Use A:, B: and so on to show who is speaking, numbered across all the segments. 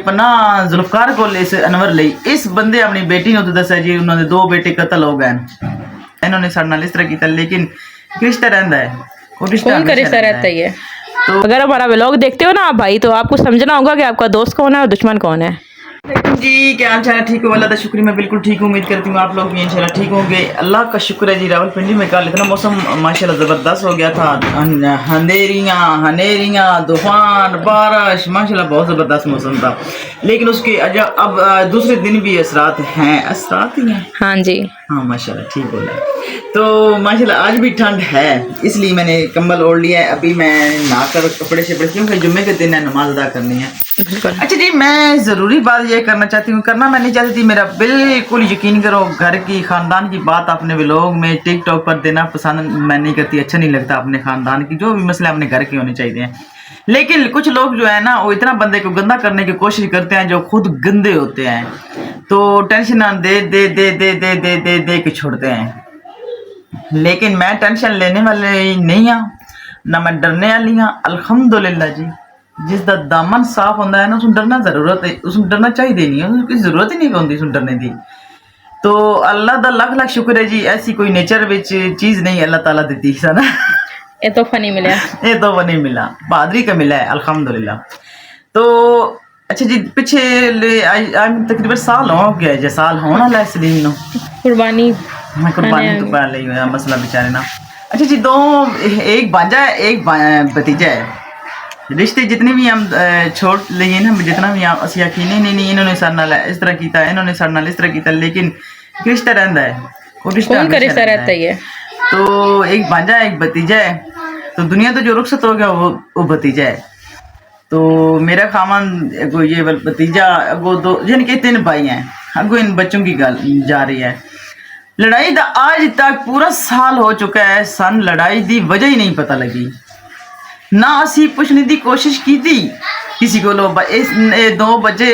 A: पन्ना जुल्फकार कोल इस अनवर ਲਈ इस बंदे अपनी बेटी ਨੂੰ ਦੱਸਿਆ ਜੀ ਉਹਨਾਂ ਦੇ ਦੋ ਬੇਟੇ ਕਤਲ ਹੋ ਗਏ इन्होंने साढ़े नाल इस तरह किया लेकिन रिश्ता रहता है
B: कौन का रिश्ता रहता ही है। तो अगर हमारा व्लॉग देखते हो ना आप भाई, तो आपको समझना होगा कि आपका दोस्त कौन है और दुश्मन कौन है।
A: जी क्या हाल चाल है? ठीक हो? अल्लाह का शुक्र, मैं बिल्कुल ठीक हूँ। उम्मीद करती हूँ आप लोग भी इंशाल्लाह ठीक होंगे। अल्लाह का शुक्र है जी। रावलपिंडी में कल इतना मौसम माशाल्लाह ज़बरदस्त हो गया था। हनेरियाँ तूफान बारिश माशाल्लाह बहुत ज़बरदस्त मौसम था। लेकिन उसके अब दूसरे दिन भी असरात हैं। असरात ही हैं,
B: हाँ जी,
A: हाँ माशाल्लाह ठीक बोला। तो माशाल्लाह आज भी ठंड है, इसलिए मैंने कंबल ओढ़ लिया है। अभी मैं नहाकर कपड़े शपड़े, क्योंकि जुम्मे के दिन है, नमाज अदा करनी है। अच्छा जी, मैं ज़रूरी बात ये करना चाहती हूँ, करना मैं नहीं चाहती थी, मेरा बिल्कुल यकीन करो, घर की ख़ानदान की बात अपने व्लॉग में टिकटॉक पर देना पसंद मैं नहीं करती, अच्छा नहीं लगता। अपने ख़ानदान की जो भी मसले अपने घर के होने चाहिए। लेकिन कुछ लोग जो है ना, वो इतना बंदे को गंदा करने की कोशिश करते हैं जो खुद गंदे होते हैं, तो टेंशन ना दे दे दे दे दे दे दे दे के छोड़ते हैं। लेकिन मैं टेंशन लेने वाले नहीं हाँ, ना मैं डरने वाली हाँ। अल्हम्दुलिल्लाह जी, जिसका दामन साफ होता है ना, उसमें डरना जरूरत है, उसमें डरना चाहिए नहीं, उसकी जरूरत ही नहीं होती उसमें डरने की। तो अल्लाह का लाख लाख शुक्र है जी, ऐसी कोई नेचर विच चीज़ नहीं अल्लाह ताला देती है ना।
B: ये तोहफा नहीं मिला,
A: ये तोहफा नहीं मिला, बहादुरी का मिला है अल्हम्दुलिल्लाह। तो अच्छा जी, पीछे तकरीबन साल हो गया है, साल होने वाला है सलीम नो
B: कुर्बानी
A: मैं कुर्बानी तो पा ली हुआ मसला बेचारे ना। अच्छा जी, दो एक भांजा है एक भतीजा है। रिश्ते जितने भी हम छोड़ लिए ना, जितना भी हम असि आखी नहीं इन्होंने सारे नाल इस तरह किया, इन्होंने सारे नाल इस तरह किया, लेकिन रिश्ता रहता है, वो रिश्ता
B: रहता ही है।
A: तो एक भांजा है एक भतीजा है, तो दुनिया तो जो रुखसत हो गया वो भतीजा है। तो मेरा खामन ये भतीजा, वो दो यानी कि 3 भाई हैं। अगो इन बच्चों की गल जा रही है। लड़ाई का आज तक पूरा साल हो चुका है, सन लड़ाई की वजह ही नहीं पता लगी ना। असी पुछने की कोशिश की थी किसी को, लो इस 2 बच्चे,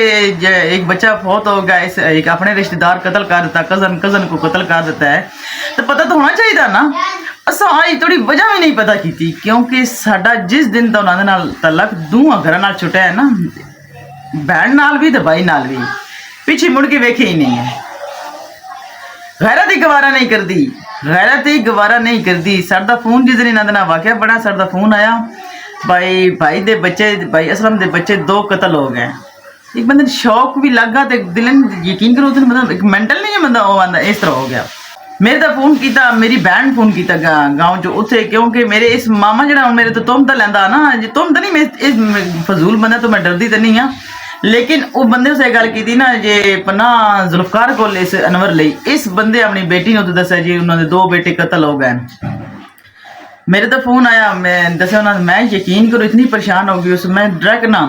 A: एक बच्चा फौत हो गया, इस एक अपने रिश्तेदार कत्ल कर देता, कज़न को कत्ल कर देता है, तो पता तो होना चाहिए था ना। असा आज थोड़ी वजह भी नहीं पता की थी, क्योंकि साडा जिस दिन तो उन्होंने नाल तलक दूँ घर नाल छुट्या है ना, भैन नाल भी तो भाई नाल भी, पीछे मुड़ के वेखे ही नहीं है। गैरत ही गवारा नहीं करती, गैरत ही गवारा नहीं करती। सर दा फोन जिस दिन इन्होंने ना वाकया बड़ा, सर दा फोन आया, भाई दे बच्चे, भाई असलम दे बच्चे 2 कत्ल हो गए। एक बंदे शौक भी लगा, तो दिल यकीन करो, मतलब एक मेंटल नहीं है बंदा, वो बंदा इस तरह हो गया। मेरे तो फोन किया, मेरी बहन फोन किया गाँव चो उत्थे, क्योंकि मेरे इस मामा जरा मेरे तो तुम तो लेंदा ना, तुम तो नहीं, मैं इस फजूल बंदा तो मैं डरदी तो नहीं हाँ। लेकिन वो बंदे से गल की ना, जे पन्ना जुल्फकार कोल इस अनवर ਲਈ इस बंदे अपनी बेटी ਨੂੰ ਦੱਸਿਆ जी उन्होंने 2 बेटे कत्ल हो गए। मेरे तो फोन आया, मैं दसा उन्होंने, मैं यकीन करो इतनी परेशान हो गई उस, मैं डायरेक्ट ना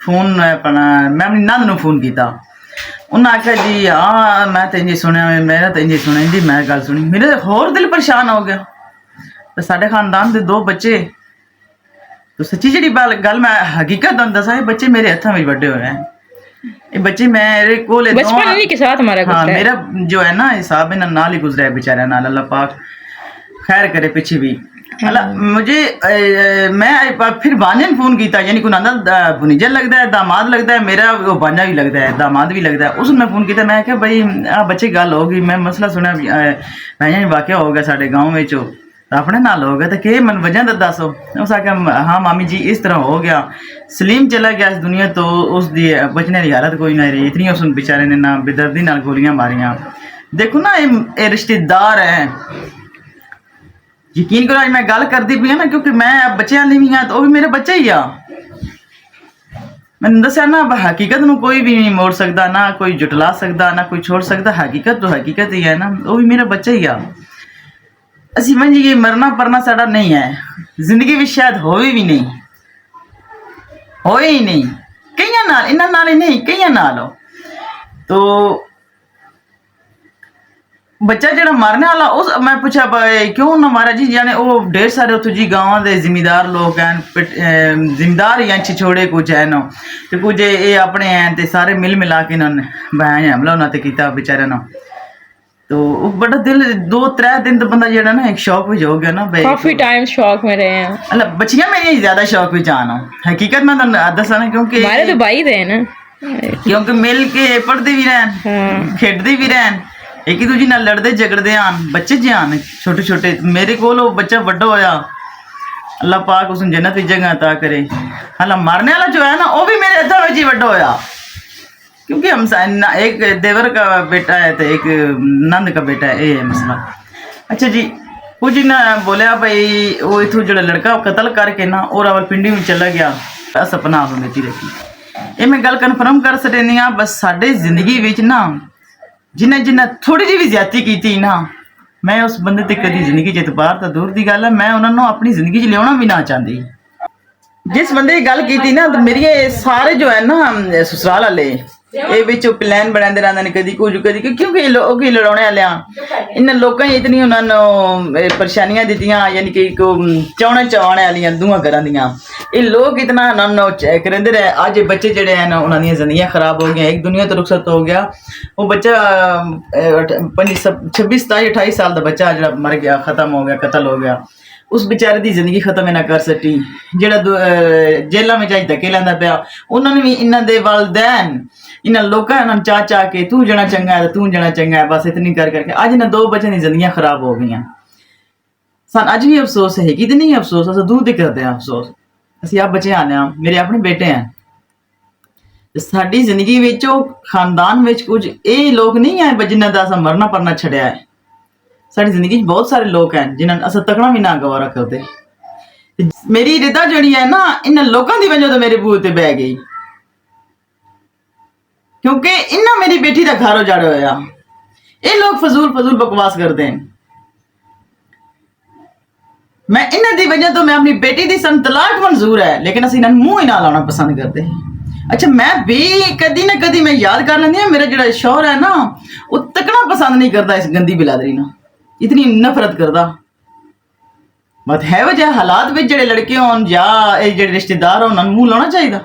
A: फोन अपना मैं अपनी नंद ਨੂੰ फोन किया। उन्हें आख्या जी हाँ मैं तो इंजी सुनिया, मेरा तो इंजी सुनिया जी, मैं गल सुनी, मेरे होर दिल परेशान हो गया। तो साढ़े खानदान के 2 बच्चे, तो सच्ची जी गल मैं हकीकत दसा, ये बच्चे मेरे हथों में बड़े हुए हैं। ये बच्चे मेरे को
B: बचपन के साथ हमारा
A: हाँ, मेरा जो है ना हिसाब है ना नाल ही गुजरा है बेचारा नाल, अल्लाह पाक खैर करे पीछे भी। अल्लाह मुझे मैं फिर भांजे ने फोन किया, यानी को नाना भुनीजा लगता है, दामाद लगता है, मेरा वो भांजा भी लगता है, दामाद भी लगता है। उसने फोन किया, मैं क्या भाई बच्चे गल होगी, मैं मसला सुनिया भाई वाकया हो गया साढ़े गाँव में चो, अपने नाल हो गया, तो कि मन वजह दसो। उस आख्या हाँ मामी जी इस तरह हो गया, सलीम चला गया इस दुनिया तो उसकी बचने की हालत कोई ना रही, इतनी उस बेचारे ने ना बेदर्दी नाल गोलियां मारियां। देखो ना ये रिश्तेदार है, यकीन करो मैं गल करती पी ना, क्योंकि मैं बच्चे वाली भी हाँ, तो भी मेरे बच्चे ही आ। मैंने दसिया ना, हकीकत में कोई भी नहीं मोड़ सकता, ना कोई जुटला सकता, ना कोई छोड़ सकता। हकीकत तो हकीकत ही है ना, वो भी मेरा बच्चा ही आ। असी मंझिए मरना परना साड़ा नहीं है, जिंदगी भी शायद होवे भी नहीं, होए ही नहीं, कई नाल इन्ना नाल ही नहीं, कई नाल हो। तो बच्चा जरा मारने वाला उस, मैं पूछा भाई क्यों ना मारा जी, जाने वो ढेर सारे उतो जी गाँव के जिमीदार लोग हैं, जिमीदार या छिछोड़े कुछ है ना, तो कुछ ये अपने हैं, तो सारे मिल मिला के इन्होंने बहन हमला उन्होंने किया बेचारे ना। तो बड़ा दिल 2-3 दिन तो बंदा जरा ना एक शौक भी हो गया ना भाई,
B: काफी टाइम शौक में रहे हैं।
A: मतलब बच्चियां मेरी ज्यादा शौक भी जाना, हकीकत में तो दसा ना, क्योंकि
B: हमारे तो भाई थे ना,
A: ਕਿਉਂਕਿ ਮਿਲ ਕੇ ਪੜ੍ਹਦੇ ਵੀ ਰਹਿਣ, ਖੇਡਦੇ ਵੀ ਰਹਿਣ, ਇੱਕ ਦੂਜੇ ਨਾਲ ਲੜਦੇ झगड़ਦੇ ਆਣ, ਬੱਚੇ ਜਾਣ ਛੋਟੇ ਛੋਟੇ। ਮੇਰੇ ਕੋਲ ਉਹ ਬੱਚਾ ਵੱਡਾ ਹੋਇਆ, अल्लाह पाक उसने जन्नत की जगह अता करे। हाला मारने वाला जो है ना वो भी मेरे हथों में ही बड़ा होया, क्योंकि हम एक देवर का बेटा है तो एक नंद का बेटा है, ये है मसला। अच्छा जी, कुछ ना बोलिया भाई वो इथों जो लड़का कत्ल करके ना और रावलपिंडी में चला गया, सपना आप बेटी रखी। ये मैं गल कन्फर्म कर सकती हाँ, बस साढ़े जिंदगी विच ना जिन्हें जिन्हें थोड़ी जी भी ज्यादती की थी ना, मैं उस बंदे ते कदी जिंदगी च इतबार तो दूर की गल है, मैं उन्होंने अपनी जिंदगी च लिया भी ना चाहती। जिस बंदे की गल की ना, तो मेरी सारे जो है ना ससुराल वाले ये बिच प्लान बनाते रहते हैं, कदी कुछ कदी, क्योंकि लोग ही लड़ाने वाले इन लोगों इतनी उन्होंने परेशानियां दित्तियां, यानी कि चावने चवाने वाली दूआ घर दियाँ ये लोग इतना उन्होंने करेंदे रहे। अज बच्चे जड़े हैं उन्होंने जिंदगियां खराब हो गई, एक दुनिया तो रुखसत हो गया। वो बच्चा 26 27 28 साल का बच्चा जो मर गया, खत्म हो गया, कतल हो गया। उस बेचारे की जिंदगी खत्म ना कर सकी, जेड़ा जेलों में जाए धक्के लैंदा पिया, उन्होंने भी इन्हों के वालदैन इन्हों लोगों ने चाह चाह के तू जाना चंगा है, तू जाना चंगा है, बस इतनी कर करके अज इन्हें 2 बच्चों की जिंदगियां खराब हो गई। सन अज भी अफसोस है कि नहीं अफसोस, अस दूर तक करते हैं अफसोस। असं आप बच्चे आने, मेरे अपने बेटे हैं, साड़ी जिंदगी विच खानदान विच कुछ ये लोग नहीं है जिन्हों का असा मरना परना छड़िया है। साड़ी जिंदगी बहुत सारे लोग हैं जिन्होंने अस तकना भी ना गवारा करते। मेरी रिदा जड़ी है ना इन लोगों की वजह तो मेरे बूहे ते बह गई, क्योंकि इन्ना मेरी बेटी का घर उजाड़े होया। ये लोग फजूल फजूल बकवास करते हैं, मैं इन्हां दी वजह तो मैं अपनी बेटी की सन तलाक मंजूर है, लेकिन असीं इन्हां मुंह ही ना लाना पसंद करते। अच्छा, मैं भी कदी ना कदी मैं याद कर लेंदी, मेरा जो शौहर है ना वो तकना पसंद नहीं करता इस गंदी बिलादरी ना, इतनी नफरत करता। बट है वजह हालात में जो लड़के हो या जो रिश्तेदार हो उन्होंने मुंह लाना चाहिए।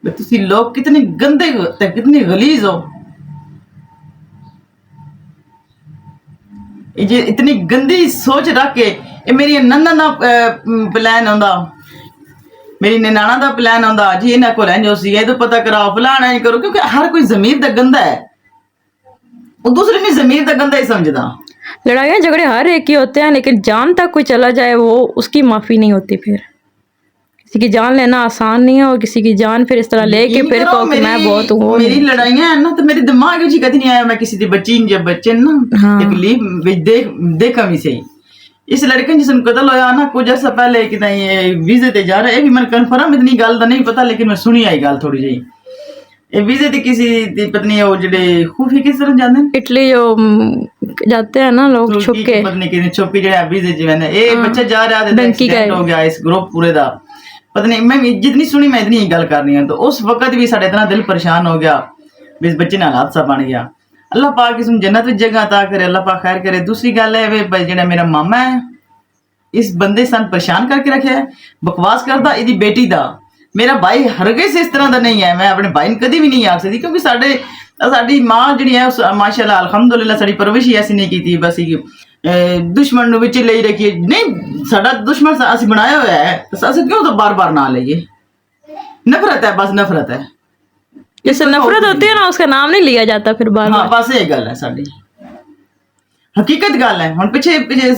A: तुसी लोग कितने गंदे ते कितने गलीज हो, ये इतनी गंदी सोच रख के। ये मेरी नंदा का प्लान आंदा, मेरी ननाना का प्लान आंदा जी, इन्होंने को लैंजो सी ये तो पता कराओ फलाना नहीं करो, क्योंकि हर कोई जमीर का गंदा है, वो दूसरे भी जमीर का गंदा ही समझदा।
B: लड़ाइयाँ झगड़े हर एक ही होते हैं, लेकिन जान तक कोई चला जाए वो उसकी माफ़ी नहीं होती। फिर किसी की जान लेना आसान नहीं है, और किसी की जान फिर इस तरह लेके फिर कहो कि मैं बहुत हूँ।
A: मेरी लड़ाइयाँ है ना तो मेरे दिमाग में कभी नहीं आया मैं किसी की बच्ची जब बच्चे ना तकलीफ देखा भी सही। इस लड़के ने जिसने कतल होया ना कुछ अर्सा पहले कि ये वीजे ते जा रहा है, ये भी मैं कन्फर्म इतनी गल तो नहीं पता, लेकिन मैं सुनी आई गल थोड़ी जी। ये वीजे ते किसी दी पत्नी वो जेडे खूफी किस तरह जाते हैं,
B: इटली जो जाते हैं ना लोग छुप के,
A: पत्नी की छुप के जेडे वीजे जी मैंने ये बच्चा जा रहा था, एक्सीडेंट हो गया इस ग्रुप पूरे दा पता नहीं। मैं जितनी सुनी मैं इतनी ही गल करनी है। तो उस वक्त भी साढ़े इतना दिल परेशान हो गया, इस बच्चे नाल हादसा बन गया। अल्लाह पाक इसमें जन्नत में जगह अता करे, अल्लाह पाक खैर करे। दूसरी गल है वे जेड़ा मेरा मामा है इस बंदे सन परेशान करके रखे है, बकवास करता इदी बेटी दा। मेरा भाई हरगिज़ इस तरह का नहीं है, मैं अपने भाई ने कभी भी नहीं आख सकती, क्योंकि साड़ी माँ जी है माशाअल्लाह अल्हम्दुलिल्लाह साड़ी परवरिश ही ऐसी नहीं की थी, बस दुश्मन विच ले रखिए नहीं, साडा दुश्मन असीं बनाया हुआ है तो असीं क्यों तो बार बार ना लईए। नफरत है, बस नफरत है।
B: जैसे नफरत होती है ना उसका नाम नहीं लिया जाता फिर बाद में।
A: हाँ बस ये गल है साड़ी हकीकत गल है। हुण पिछे पिछे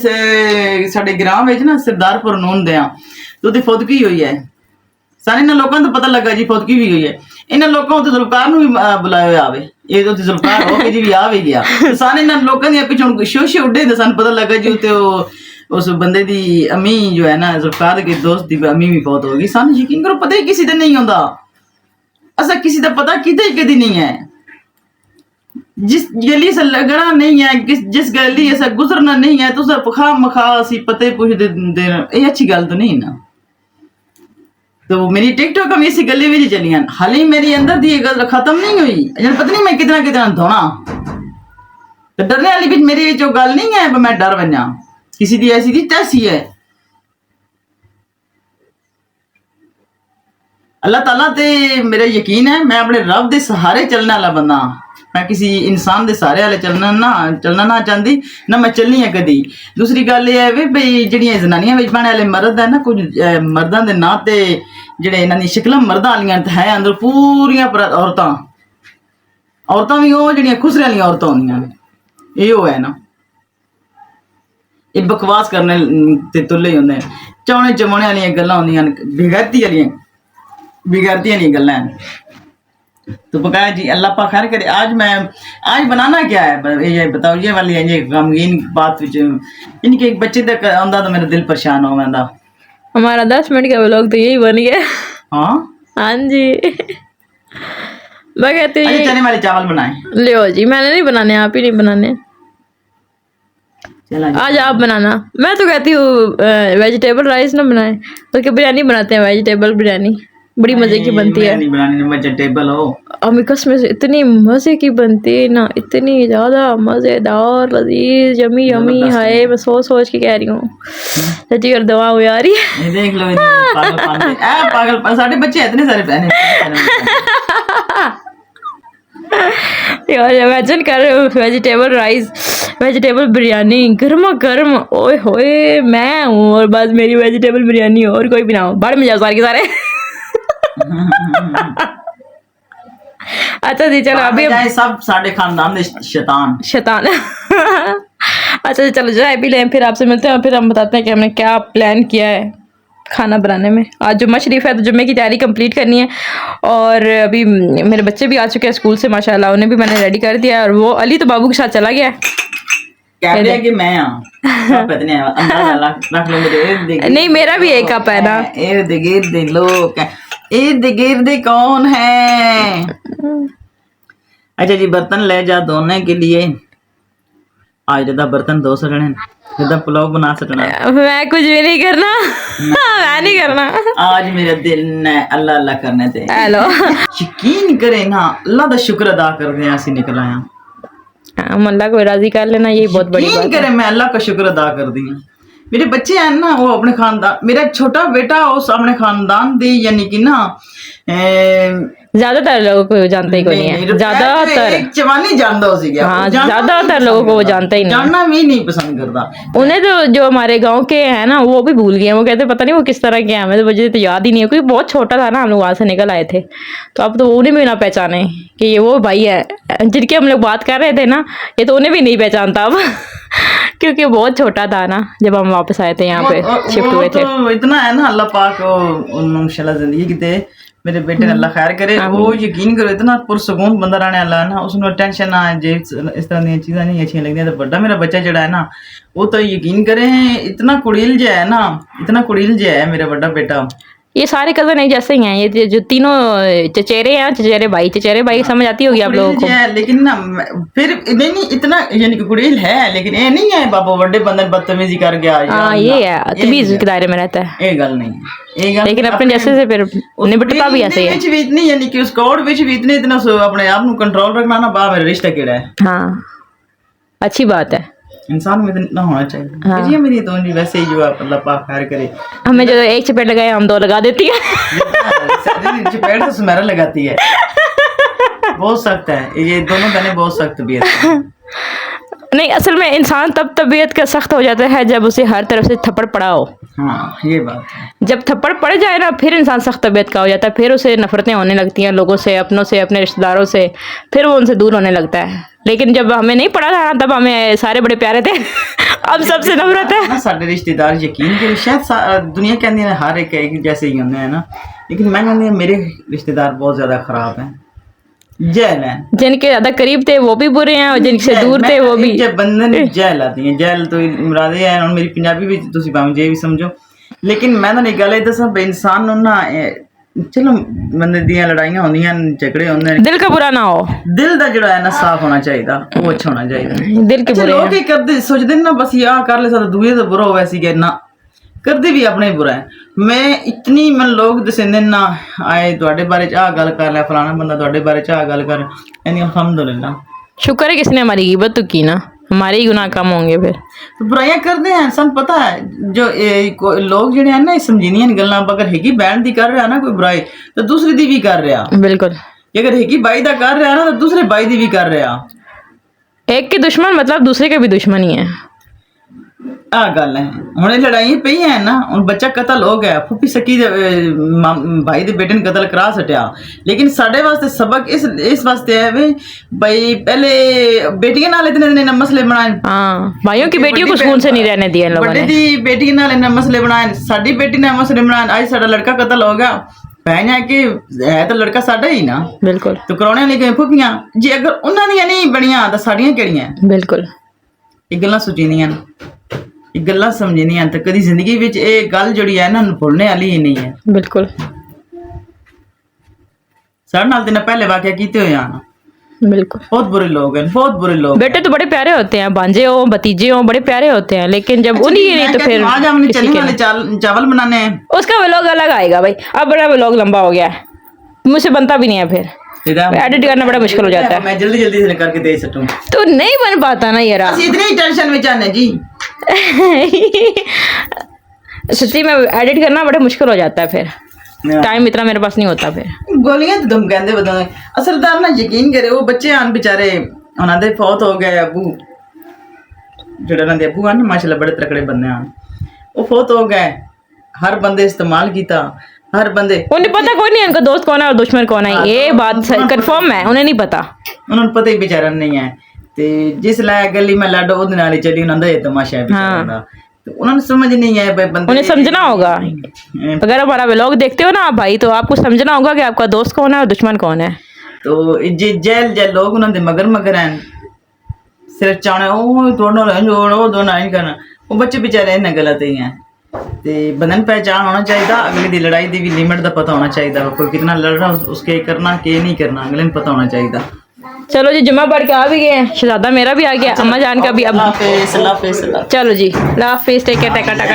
A: साडे ग्रां विच ना सरदारपुर नून दे तो ओदी फौदकी हुई है, सारे इन्हां लोकां नूं पता लगा जी फौदकी भी हुई है। इन्हां लोकां उत्ते जुल्फकार नूं भी बुलाया होया आवे, ये तो जुल्फकार हो के जी भी आ भी गया। सारे इन्हां लोकां दी पिछों शोशे उड्डे ते सानूं पता लगा जी उत्ते उस बंदे दी अम्मी जो है ना जुल्फकार के दोस्त दी अम्मी भी फौत हो गई। सानूं यकीन करो पता ही किसी दा नहीं होंदा, असा किसी दा पता किते कदी नहीं है। जिस गली से लगना नहीं है, जिस गली ऐसा गुजरना नहीं है तो उसे पखा मखा असी पते पूछ देना, ये अच्छी गल तो नहीं ना। तो मेरी टिकटॉक हम इसी गली में चली हैं, हाली मेरी अंदर दी गल खत्म नहीं हुई, पता नहीं मैं कितना कितना धोना। तो डरने वाली भी मेरी जो गल नहीं है मैं डर बना, किसी दी ऐसी थी तैसी है। अल्लाह ताला ते मेरा यकीन है, मैं अपने रब दे सहारे चलने वाला बंदा। मैं किसी इंसान दे सहारे वाले चलना ना चाहती, ना मैं चलनी है कदी। दूसरी गल ये है भी भई जिहड़ियां जनानियां विच पाने वाले मर्द है ना, कुछ मर्दां दे नां ते जिहड़े इन्हां दी शक्लां मर्दां वालियां ते है अंदर पूरियां पर औरतां भी ओह जिहड़ियां खुसरे वालियां औरतां होंदियां ने, इहो है ना। ਇਹ बकवास करने ते तुल्ले ही होंदे, चौने चमोने वालियां गल्लां होंदियां ने, बेगैरती वालियां गल्लां हैं। तो बकाया जी अल्लाह पाक खैर करे। आज बनाना क्या है ये बताओ, ये वाली ये गमगीन बात विच इनके एक बच्चे तक आंदा तो मेरा दिल परेशान हो जाता।
B: हमारा 10 मिनट का व्लॉग तो यही बन गया।
A: हाँ
B: हाँ जी। मैं कहती हूँ
A: चने वाले चावल बनाए।
B: लियो जी, मैंने नहीं बनाने, आप ही नहीं बनाने,
A: चला जी।
B: आज आप बनाना। मैं तो कहती हूँ वेजिटेबल राइस ना बनाए, बल्कि बिरयानी बनाते हैं, वेजिटेबल बिरयानी बड़ी मजे की बनती है।
A: नहीं बनानी, वेजिटेबल हो
B: अम्मी कसम से इतनी मजे की बनती है ना, इतनी ज्यादा मजेदार लजीज यमी यमी। हाय मैं सोच के कह रही हूँ सच्ची कर दवा हुई आ रही है।
A: ये देख लो पागल साढ़े बच्चे इतने सारे बहने
B: यार इमेजिन कर वेजिटेबल राइस, वेजिटेबल बिरयानी गर्मा गर्म, ओए होए मैं हूँ और बस मेरी वेजिटेबल बिरयानी हो, और कोई भी ना हो, बाहर में जाओ सारे के सारे। अच्छा जी चलो अभी
A: सब साढ़े खानदान दे शैतान
B: अच्छा जी चलो चाय पी लें, फिर आपसे मिलते हैं, फिर हम बताते हैं कि हमने क्या प्लान किया है खाना बनाने में। आज जुम्मा शरीफ है तो जुम्मे की तैयारी कंप्लीट करनी है, और अभी मेरे बच्चे भी आ चुके हैं स्कूल से माशाल्लाह, उन्हें भी मैंने रेडी कर दिया है, और वो अली तो बाबू के साथ चला गया है।
A: कि मैं रख लो मेरे
B: नहीं मेरा भी एक कप है ना।
A: इर्द गिर्द लोग, इर्द गिर्द कौन है। अच्छा जी बर्तन ले जा धोने के लिए। आज ज्यादा बर्तन धो सकने, ज्यादा पुलाव बना सकना।
B: मैं कुछ भी नहीं करना, मैं नहीं करना।
A: आज मेरा दिल ने अल्लाह अल्लाह करने दे।
B: हेलो
A: यकीन करे ना, अल्लाह दा शुक्र अदा कर दे असी निकल आया।
B: हम अल्लाह को राजी कर लेना, यही बहुत बड़ी बात
A: करे। मैं अल्लाह का शुक्र अदा कर दी। मेरे बच्चे हैं ना, वो अपने खानदान, मेरा छोटा बेटा उस अपने खानदान दी यानी कि ना
B: ज्यादातर लोगों को जानते ही कोई नहीं है, ज्यादातर
A: जवानी जानता हो सी गया।
B: हाँ ज्यादातर लोगों को वो जानते ही नहीं,
A: जानना भी नहीं पसंद करता।
B: उन्हें तो जो हमारे गांव के हैं ना वो भी भूल गए, वो कहते पता नहीं वो किस तरह के हैं, हमें तो मुझे तो याद ही नहीं है, क्योंकि बहुत छोटा था ना हम लोग वहां से निकल आए थे, तो अब तो उन्हें भी ना पहचाने कि ये वो भाई है जिनके हम लोग बात कर रहे थे ना, ये तो उन्हें भी नहीं पहचानता अब क्योंकि बहुत छोटा था ना जब हम वापस आए थे यहाँ पे शिफ्ट हुए थे।
A: तो इतना है ना अल्लाह पाक माशाल्लाह जिंदगी किते मेरे बेटे ने अल्लाह खैर करे। वो यकीन करो इतना पुरसकून बंदा रहने वाला है ना, उसमें टेंशन ना है, जे इस तरह दी चीज़ें नहीं अच्छी लगती। तो बड़ा मेरा बच्चा जड़ा है ना, वो तो यकीन करे इतना कुड़ील जो है ना, इतना कुड़ील जो है मेरा बड़ा बेटा।
B: ये सारे कजन एक जैसे ही हैं, ये जो तीनों चचेरे हैं, चचेरे भाई समझ आती होगी आप लोगों को।
A: लेकिन ना फिर नहीं इतना यानी कि कुड़ील है, लेकिन ये नहीं है बाबा बड़े बंदे बदतमीजी कर गया।
B: हाँ ये है तमीज के दायरे में रहता है,
A: ये गल नहीं है,
B: लेकिन अपने जैसे से फिर निपटता भी ऐसे है।
A: भी इतनी यानी कि उस कोड विच भी इतना अपने आप को कंट्रोल रखना ना, बा मेरा रिश्ता केड़ा है।
B: हाँ अच्छी बात है,
A: इंसान में इतना होना चाहिए। हाँ। जी मेरी तो जी वैसे ही जो अल्लाह पाक खैर करे।
B: हमें जो एक चपेट लगाए हम दो लगा देती है
A: चपेट तो सुमेरा लगाती है, बहुत सख्त है ये दोनों बहनें, बहुत सख्त तबीयत
B: नहीं असल में इंसान तब तबीयत का सख्त हो जाता है जब उसे हर तरफ से थप्पड़ पड़ा हो।
A: हाँ ये बात है।
B: जब थप्पड़ पड़ जाए ना फिर इंसान सख्त तबीयत का हो जाता है, फिर उसे नफरतें होने लगती हैं लोगों से, अपनों से, अपने रिश्तेदारों से, फिर वो उनसे दूर होने लगता है। लेकिन जब हमें नहीं पड़ा था तब हमें सारे बड़े प्यारे थे अब सबसे नफरत है।
A: सारे रिश्तेदार यकीन करो शायद दुनिया कहती है हर एक जैसे ही होंगे है ना, लेकिन मैं कहती मेरे रिश्तेदार बहुत ज्यादा खराब हैं। जेल है, जिनके ज्यादा करीब थे वो भी बुरे हैं और जिनसे दूर थे वो भी। जब बंधन जेल आती है, जेल तो मुरादे है और मेरी पंजाबी भी तुसी भाਵੇਂ जे भी समझो, लेकिन मैं तो नहीं गल दसा इंसान ना चलो बंदे दियां लड़ाइयां होंदियां झगड़े होंदे, दिल का बुरा ना हो, दिल दा जड़ा है ना साफ होना चाहिए, वो अच्छा होना चाहिए। दिल के बुरे लोग करदे सोचदे ना बस यार कर ले सादा दूए दा बुरा हो, वैसी के ना करदे भी अपने बुरा है। मैं इतनी मन लोग दसेंदे ना आए तुहाडे बारे च आ गल कर ले, फलाना बंदा तुहाडे बारे च आ गल कर, यानी अल्हम्दुलिल्लाह शुक्र है किसने हमारी गिबत की ना, हमारे ही गुनाह कम होंगे। फिर तो बुराइयां करते हैं, सब पता है जो लोग जिहड़े हैं ना समझी नहीं गल्लां, अगर हैगी बैन दी कर रहा ना कोई बुराई तो दूसरी दी भी कर रहा। बिल्कुल कि अगर एक ही भाई दा कर रहा ना तो दूसरे भाई दी भी कर रहा।
B: एक के दुश्मन मतलब दूसरे के भी दुश्मन ही है।
A: आ गल है हुण ये लड़ाई पई है ना, हुण बच्चा कतल हो गया, फुफी सकी दे भाई दे बेटे ने कतल करा सटिया, लेकिन साडे वास्ते सबक इस वास्ते है वे भाई पहले बेटियां नाल इतने मसले बनाए।
B: हाँ, भाइयों की बेटियों को सुकून से नहीं रहने दिया इन लोगों
A: बड़े
B: ने।
A: दी बेटी नाल इन्ने मसले बनाए, साडी बेटी ने मसले बनाए, आज साडा लड़का कतल हो गया, भैन है कि है तो लड़का साडा ही ना,
B: बिल्कुल
A: तो कराने लगे फुफियां जे अगर उन्हां दियां नहीं बनियां तो साडियां केड़ियां।
B: बिल्कुल
A: ਇਹ ਗੱਲਾਂ ਸੁਝੀਆਂ ਨੇ, ਇਹ ਗੱਲਾਂ ਸਮਝਣੀਆਂ ਤੇ ਕਦੀ ਜ਼ਿੰਦਗੀ ਵਿੱਚ ਇਹ ਗੱਲ ਜਿਹੜੀ ਹੈ ਨਾ ਭੁੱਲਣੇ ਵਾਲੀ ਹੀ ਨਹੀਂ ਹੈ।
B: बिल्कुल
A: ਸਾਡੇ ਨਾਲ ਤੇ ਨਾ ਪਹਿਲੇ ਵਾਕਿਆ ਕੀਤੇ ਹੋਏ ਹਨ,
B: बिल्कुल।
A: बहुत बुरे लोग हैं, बहुत बुरे लोग।
B: बेटे तो बड़े प्यारे होते हैं, भांजे हो भतीजे हो बड़े प्यारे होते हैं, लेकिन जब उन्हीं की नहीं तो फिर
A: आज हमने
B: किसी
A: चने
B: के
A: वाले चावल बनाने हैं।
B: उसका व्लॉग अलग आएगा भाई, अब बड़ा व्लॉग लंबा हो गया है, मुझसे बनता भी नहीं है, फिर एडिट करना बड़ा मुश्किल हो जाता है।
A: मैं जल्दी जल्दी से करके दे सकूं,
B: तो नहीं बन पाता ना यार।
A: बस इतनी ही टेंशन में जाने जी।
B: सच्ची में एडिट करना बड़ा मुश्किल हो जाता है, फिर टाइम इतना मेरे पास नहीं होता। फिर
A: गोलियां तो तुम कहते बताओ, असरदार ना यकीन करे वो बच्चे आन बेचारे उन्हां दे फौत हो गए अबू, जेड़ा ना दे अबू आन माशाल्लाह बड़े तकड़े बंदे आन, वो फौत हो गए, हर बंदे इस्तेमाल किया, हर बंदे
B: उन्हें पता कोई नहीं उनका दोस्त कौन है और दुश्मन कौन है, ये बात कंफर्म है, उन्हें नहीं पता,
A: उन्होंने पता ही बेचारा नहीं है। ते जिस लाया गली में लाडो ओदे नाल ही चली उन्हां दा तमाशा है बेचारा दा, तो उन्होंने समझ नहीं है भाई बंदे
B: उन्हें समझना होगा। अगर हमारा व्लॉग देखते हो ना आप भाई, तो आपको समझना होगा कि आपका दोस्त कौन है और दुश्मन कौन है।
A: तो जे जेल लोग उन्हां दे मगर हैं, सिर्फ चाहना ओ दोनों ओ दोनों नहीं करना, वो बच्चे बेचारे इन्ना गलत ही हैं। ते बंदन पहचान होना चाहिए, अगले दी लड़ाई दी भी लिमिट दा पता होना चाहिए, कोई कितना लड़ रहा उसके करना के नहीं करना अगले ने पता होना चाहिए।
B: चलो जी जुम्मा पढ़ के आ भी गए हैं, शहजादा मेरा भी आ गया, अम्मा जान का भी अब
A: अल्लाह हाफिज़, अल्लाह हाफिज़।
B: चलो जी अल्लाह हाफिज़, टेक केयर, टका टका।